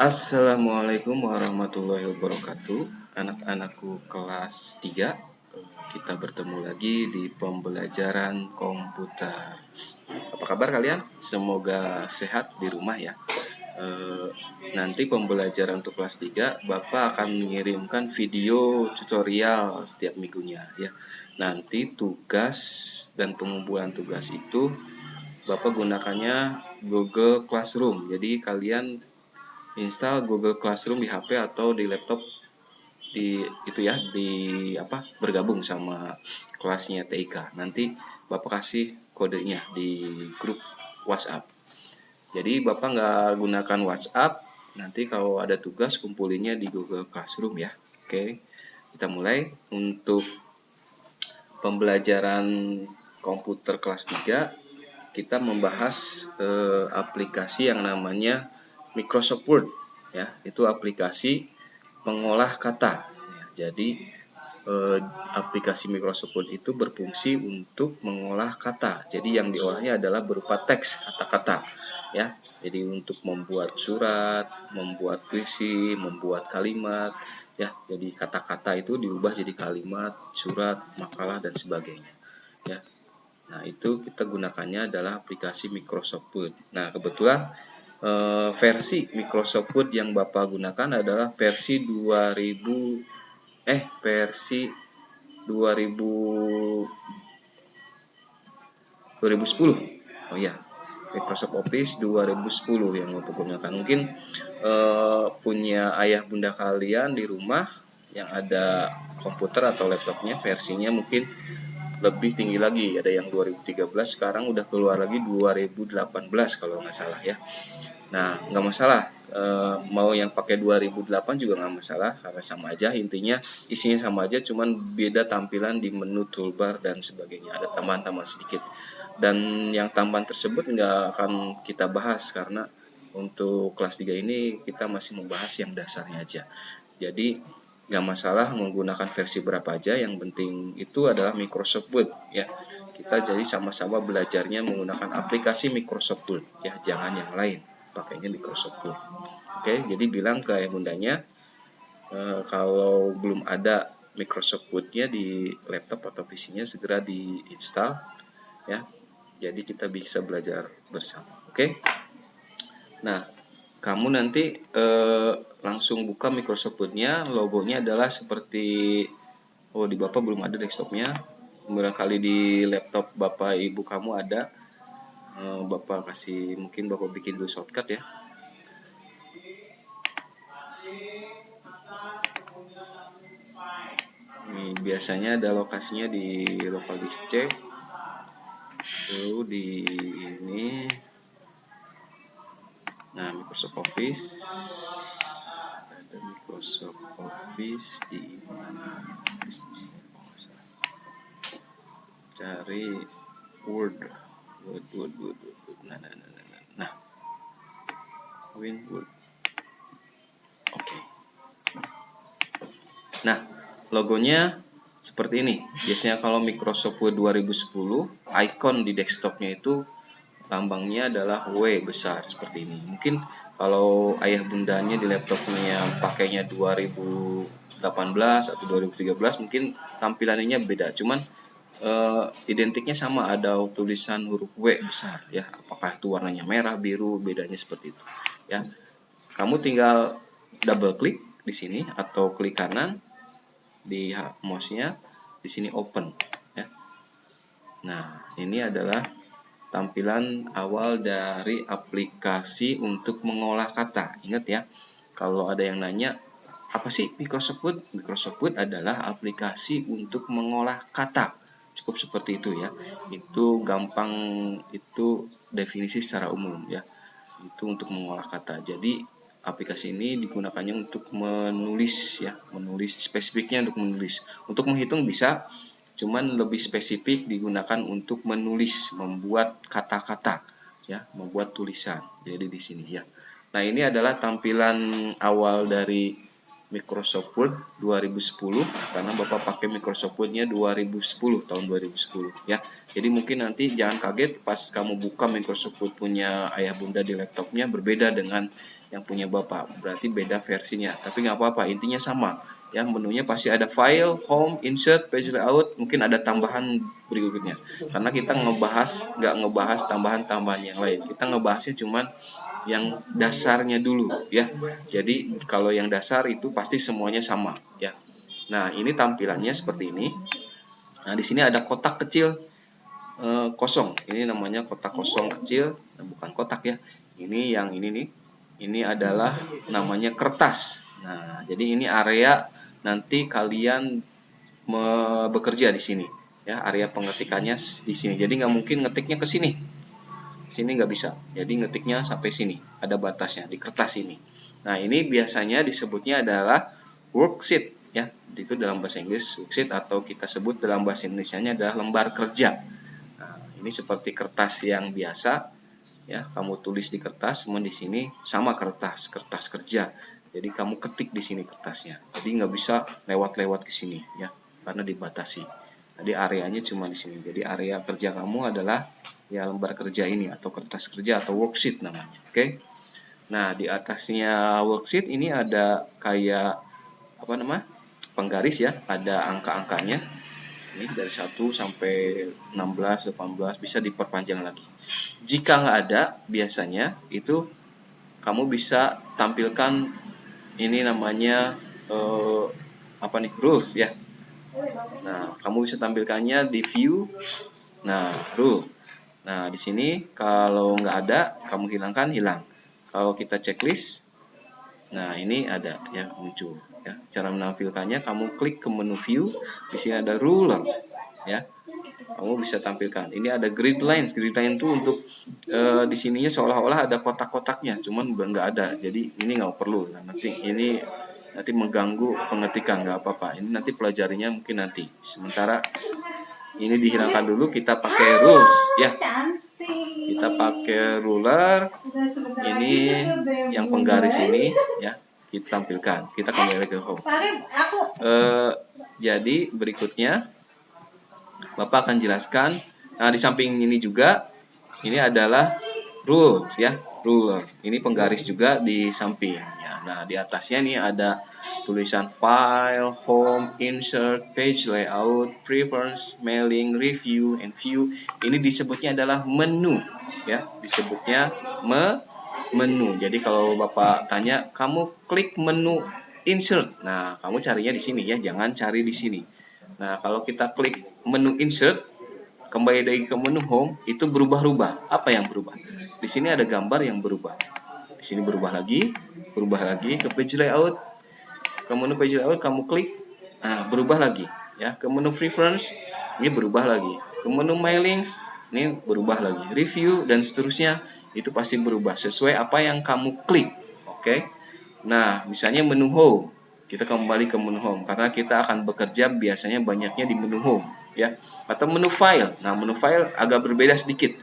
Assalamualaikum warahmatullahi wabarakatuh. Anak-anakku kelas 3, kita bertemu lagi di pembelajaran komputer. Apa kabar kalian? Semoga sehat di rumah ya. Nanti pembelajaran untuk kelas 3, Bapak akan mengirimkan video tutorial setiap minggunya ya. Nanti tugas dan pengumpulan tugas itu Bapak gunakannya Google Classroom. Jadi kalian install Google Classroom di HP atau di laptop bergabung sama kelasnya TIK. Nanti Bapak kasih kodenya di grup WhatsApp. Jadi Bapak nggak gunakan WhatsApp, nanti kalau ada tugas kumpulinnya di Google Classroom ya. Oke, kita mulai untuk pembelajaran komputer kelas 3. Kita membahas aplikasi yang namanya Microsoft Word ya, itu aplikasi pengolah kata. Jadi aplikasi Microsoft Word itu berfungsi untuk mengolah kata. Jadi yang diolahnya adalah berupa teks, kata-kata ya. Jadi untuk membuat surat, membuat puisi, membuat kalimat ya. Jadi kata-kata itu diubah jadi kalimat, surat, makalah dan sebagainya ya. Nah, itu kita gunakannya adalah aplikasi Microsoft Word. Nah, kebetulan versi Microsoft Word yang Bapak gunakan adalah versi 2010. Oh ya, Microsoft Office 2010 yang Bapak gunakan. Mungkin punya ayah bunda kalian di rumah yang ada komputer atau laptopnya versinya mungkin lebih tinggi lagi, ada yang 2013, sekarang udah keluar lagi 2018 kalau nggak salah ya. Nah, nggak masalah, mau yang pakai 2008 juga nggak masalah, karena sama aja, intinya isinya sama aja, cuman beda tampilan di menu toolbar dan sebagainya, ada tambahan-tambahan sedikit. Dan yang tambahan tersebut nggak akan kita bahas, karena untuk kelas 3 ini kita masih membahas yang dasarnya aja. Jadi nggak masalah menggunakan versi berapa aja, yang penting itu adalah Microsoft Word ya. Kita jadi sama-sama belajarnya menggunakan aplikasi Microsoft Word ya, jangan yang lain, pakainya Microsoft Word. Oke, jadi bilang ke ayah bundanya kalau belum ada Microsoft Word-nya di laptop atau PC-nya segera diinstal ya. Jadi kita bisa belajar bersama. Oke. Nah, kamu nanti langsung buka Microsoft Word-nya, logonya adalah seperti, di Bapak belum ada desktopnya, barangkali di laptop Bapak Ibu kamu ada, Bapak bikin dulu shortcut ya. Ini biasanya ada lokasinya di local disk C, lalu di ini. Nah, Microsoft Office, ada Microsoft Office di mana? Cari Word. Nah, Word. Oke. Nah, logonya seperti ini. Biasanya kalau Microsoft Word 2010, icon di desktopnya itu lambangnya adalah W besar seperti ini. Mungkin kalau ayah bundanya di laptopnya pakainya 2018 atau 2013 mungkin tampilannya beda. Cuman identiknya sama, ada tulisan huruf W besar ya. Apakah itu warnanya merah, biru, bedanya seperti itu ya. Kamu tinggal double klik di sini atau klik kanan di mouse-nya, di sini open ya. Nah, ini adalah tampilan awal dari aplikasi untuk mengolah kata. Ingat ya, kalau ada yang nanya, apa sih Microsoft Word? Microsoft Word adalah aplikasi untuk mengolah kata. Cukup seperti itu ya. Itu gampang, itu definisi secara umum ya. Itu untuk mengolah kata. Jadi aplikasi ini digunakannya untuk menulis ya, menulis, spesifiknya untuk menulis. Untuk menghitung bisa, cuman lebih spesifik digunakan untuk menulis, membuat kata-kata ya, membuat tulisan. Jadi di sini ya. Nah, ini adalah tampilan awal dari Microsoft Word 2010, karena Bapak pakai Microsoft Word-nya 2010, tahun 2010 ya. Jadi mungkin nanti jangan kaget pas kamu buka Microsoft Word punya ayah bunda di laptopnya berbeda dengan yang punya Bapak, berarti beda versinya. Tapi nggak apa-apa, intinya sama. Ya, menunya pasti ada file, home, insert, page layout, mungkin ada tambahan berikutnya. Karena kita nggak ngebahas tambahan-tambahan yang lain. Kita ngebahasnya cuman yang dasarnya dulu ya. Jadi kalau yang dasar itu pasti semuanya sama ya. Nah, ini tampilannya seperti ini. Nah, di sini ada kotak kecil kosong. Ini namanya kotak kosong kecil, bukan kotak ya. Ini yang ini nih. Ini adalah namanya kertas. Nah, jadi ini area nanti kalian bekerja di sini ya, area pengetikannya di sini. Jadi nggak mungkin ngetiknya ke sini. Sini nggak bisa. Jadi ngetiknya sampai sini. Ada batasnya di kertas ini. Nah, ini biasanya disebutnya adalah worksheet ya. Itu dalam bahasa Inggris worksheet, atau kita sebut dalam bahasa Indonesianya adalah lembar kerja. Nah, ini seperti kertas yang biasa ya, kamu tulis di kertas, semua di sini sama kertas kerja. Jadi kamu ketik di sini kertasnya. Jadi nggak bisa lewat-lewat ke sini ya, karena dibatasi. Jadi areanya cuma di sini. Jadi area kerja kamu adalah ya lembar kerja ini, atau kertas kerja, atau worksheet namanya. Oke. Nah, di atasnya worksheet ini ada kayak apa namanya? Penggaris ya, ada angka-angkanya. Ini dari 1 sampai 16, 18, bisa diperpanjang lagi. Jika nggak ada, biasanya itu kamu bisa tampilkan ini namanya apa nih, rules ya. Nah, kamu bisa tampilkannya di view. Nah, rule. Nah, di sini kalau nggak ada, kamu hilangkan, hilang. Kalau kita checklist, nah ini ada ya, muncul ya. Cara menampilkannya, kamu klik ke menu view. Di sini ada ruler ya. Kamu bisa tampilkan. Ini ada grid lines. Grid line itu untuk di sininya seolah-olah ada kotak-kotaknya, cuman nggak ada. Jadi ini nggak perlu. Nah, nanti mengganggu pengetikan, nggak apa-apa. Ini nanti pelajarinya mungkin nanti. Sementara ini dihilangkan dulu, kita pakai rules ya. Kita pakai ruler. Ini yang penggaris ini ya, kita tampilkan. Kita kembali ke home. Jadi berikutnya Bapak akan jelaskan. Nah, di samping ini juga, ini adalah rule ya, ruler. Ini penggaris juga di samping ya. Nah, di atasnya nih ada tulisan file, home, insert, page layout, preference, mailing, review, and view. Ini disebutnya adalah menu ya, disebutnya menu. Jadi kalau Bapak tanya, kamu klik menu insert. Nah, kamu carinya di sini ya, jangan cari di sini. Nah, kalau kita klik menu insert, kembali lagi ke menu home, itu berubah-ubah. Apa yang berubah? Di sini ada gambar yang berubah. Di sini berubah lagi ke page layout. Ke menu page layout kamu klik, nah berubah lagi ya. Ke menu preference, ini berubah lagi. Ke menu mailings, ini berubah lagi. Review dan seterusnya, itu pasti berubah sesuai apa yang kamu klik. Oke. Nah, misalnya menu home. Kita kembali ke menu home karena kita akan bekerja biasanya banyaknya di menu home ya, atau menu file. Nah, menu file agak berbeda sedikit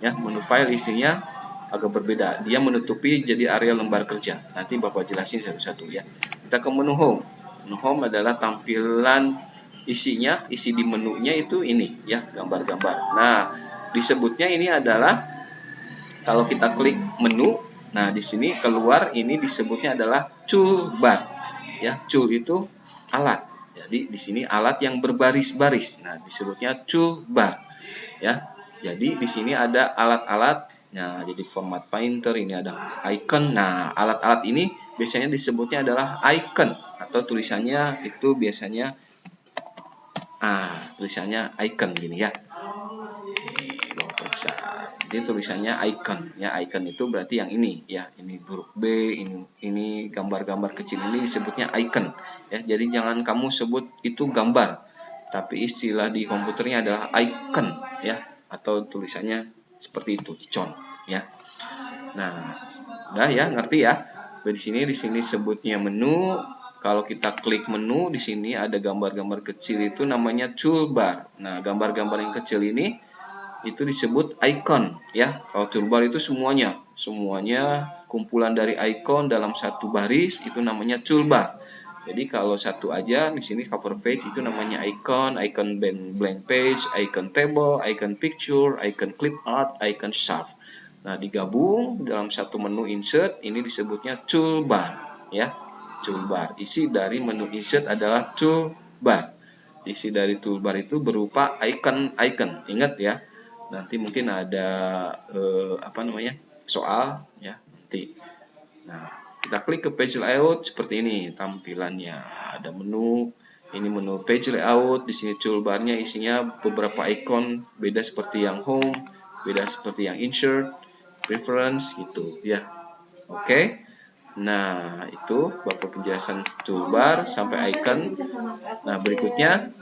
ya. Menu file isinya agak berbeda, dia menutupi jadi area lembar kerja. Nanti Bapak jelasin satu-satu ya. Kita ke menu home. Menu home adalah tampilan isinya, isi di menunya itu ini ya, gambar-gambar. Nah, disebutnya ini adalah kalau kita klik menu, nah di sini keluar, ini disebutnya adalah toolbar. Ya, tool itu alat. Jadi di sini alat yang berbaris-baris. Nah, disebutnya toolbar. Ya. Jadi di sini ada alat-alat. Nah, jadi format painter, ini ada icon. Nah, alat-alat ini biasanya disebutnya adalah icon, atau tulisannya itu biasanya tulisannya icon gini ya. Jadi tulisannya icon ya, icon itu berarti yang ini ya, ini huruf B, ini gambar-gambar kecil, ini disebutnya icon ya. Jadi jangan kamu sebut itu gambar, tapi istilah di komputernya adalah icon ya, atau tulisannya seperti itu, icon ya. Nah, udah ya, ngerti ya. Di sini sebutnya menu. Kalau kita klik menu, di sini ada gambar-gambar kecil, itu namanya toolbar. Nah, gambar-gambar yang kecil ini itu disebut icon ya. Kalau toolbar itu semuanya kumpulan dari icon dalam satu baris, itu namanya toolbar. Jadi kalau satu aja, di sini cover page itu namanya icon blank page, icon table, icon picture, icon clip art, icon shelf. Nah, digabung dalam satu menu insert, ini disebutnya toolbar, ya. Toolbar. Isi dari menu insert adalah toolbar. Isi dari toolbar itu berupa icon-icon. Ingat ya. Nanti mungkin ada soal ya nanti. Nah, kita klik ke page layout seperti ini tampilannya. Ada menu, ini menu page layout, di sini toolbarnya isinya beberapa icon, beda seperti yang home, beda seperti yang insert, preference gitu ya. Oke. Nah, itu Bapak penjelasan toolbar sampai icon. Nah, berikutnya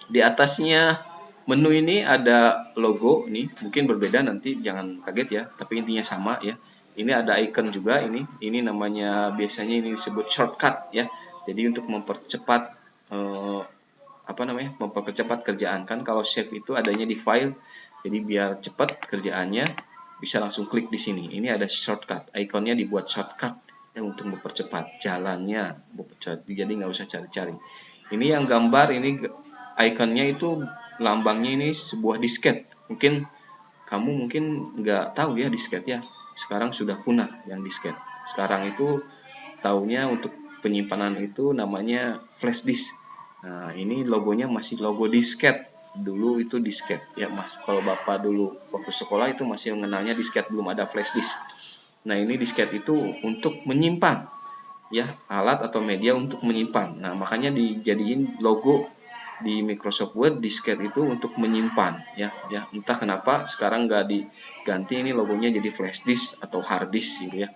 di atasnya menu ini ada logo nih, mungkin berbeda nanti jangan kaget ya, tapi intinya sama ya. Ini ada icon juga ini namanya biasanya ini disebut shortcut ya. Jadi untuk mempercepat mempercepat kerjaan kan kalau save itu adanya di file. Jadi biar cepat kerjaannya bisa langsung klik di sini. Ini ada shortcut, ikonnya dibuat shortcut ya untuk mempercepat jalannya, jadi nggak usah cari-cari. Ini yang gambar ini ikonnya itu lambangnya ini sebuah disket. Kamu mungkin nggak tahu ya disket ya. Sekarang sudah punah yang disket. Sekarang itu taunya untuk penyimpanan itu namanya flash disk. Nah, ini logonya masih logo disket. Dulu itu disket ya Mas. Kalau Bapak dulu waktu sekolah itu masih mengenalnya disket, belum ada flash disk. Nah, ini disket itu untuk menyimpan ya, alat atau media untuk menyimpan. Nah, makanya dijadiin logo di Microsoft Word disket itu untuk menyimpan ya. Entah kenapa sekarang nggak diganti ini logonya jadi flash disk atau hard disk gitu ya,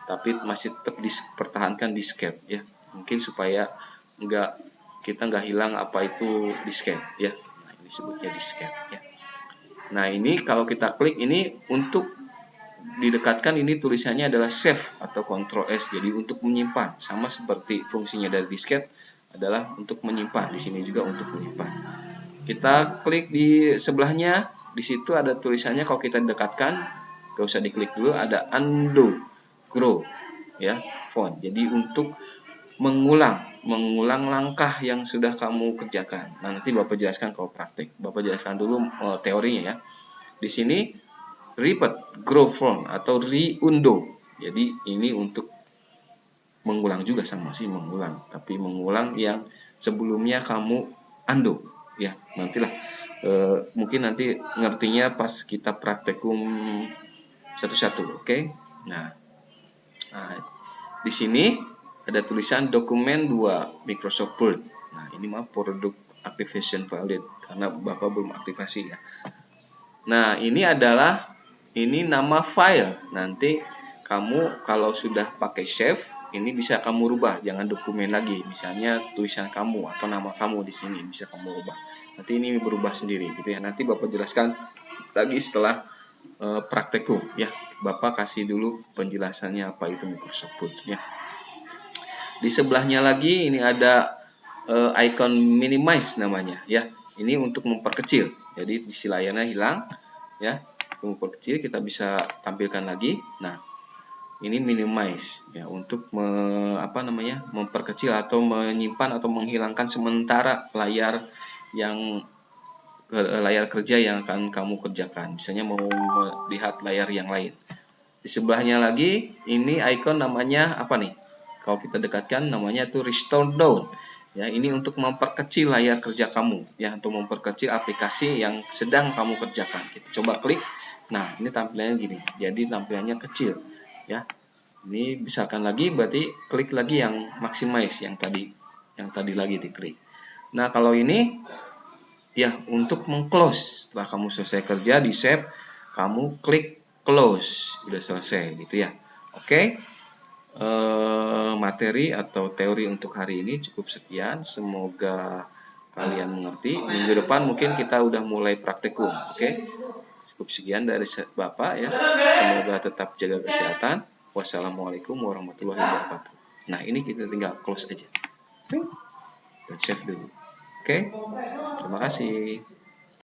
tapi masih tetap dipertahankan disket ya, mungkin supaya kita nggak hilang apa itu disket ya. Nah, ini sebutnya disket ya. Nah, ini kalau kita klik ini untuk didekatkan, ini tulisannya adalah save atau Ctrl S, jadi untuk menyimpan, sama seperti fungsinya dari disket adalah untuk menyimpan. Di sini juga untuk menyimpan. Kita klik di sebelahnya, di situ ada tulisannya, kalau kita dekatkan, gak usah diklik dulu, ada undo grow ya font. Jadi untuk mengulang langkah yang sudah kamu kerjakan. Nah, nanti Bapak jelaskan kalau praktek. Bapak jelaskan dulu teorinya ya. Di sini repeat grow font atau reundo. Jadi ini untuk mengulang juga, sama sih mengulang, tapi mengulang yang sebelumnya kamu undo ya. Nantilah mungkin nanti ngertinya pas kita praktekum satu-satu, oke? Nah, di sini ada tulisan dokumen 2 Microsoft Word. Nah, ini mah product activation valid karena Bapak belum aktivasi ya. Nah, ini nama file. Nanti kamu kalau sudah pakai save, ini bisa kamu rubah, jangan dokumen lagi. Misalnya tulisan kamu atau nama kamu di sini bisa kamu rubah. Nanti ini berubah sendiri gitu ya. Nanti Bapak jelaskan lagi setelah praktekum ya. Bapak kasih dulu penjelasannya apa itu Microsoft Word ya. Di sebelahnya lagi ini ada icon minimize namanya ya. Ini untuk memperkecil. Jadi isi layarnya hilang ya. Memperkecil kita bisa tampilkan lagi. Nah, ini minimize ya untuk memperkecil atau menyimpan atau menghilangkan sementara layar kerja yang akan kamu kerjakan. Misalnya mau melihat layar yang lain. Di sebelahnya lagi ini icon namanya apa nih? Kalau kita dekatkan namanya itu restore down. Ya, ini untuk memperkecil layar kerja kamu ya, untuk memperkecil aplikasi yang sedang kamu kerjakan. Kita coba klik. Nah, ini tampilannya gini. Jadi tampilannya kecil ya. Ini misalkan lagi berarti klik lagi yang maximize yang tadi lagi diklik. Nah, kalau ini ya untuk mengclose, setelah kamu selesai kerja di save, kamu klik close, udah selesai gitu ya. Oke. Materi atau teori untuk hari ini cukup sekian. Semoga kalian mengerti. Minggu depan mungkin kita udah mulai praktekum. Oke. Cukup sekian dari Bapak ya. Semoga tetap jaga kesehatan. Wassalamualaikum warahmatullahi wabarakatuh. Nah, ini kita tinggal close aja. Dan save dulu. Oke. Terima kasih.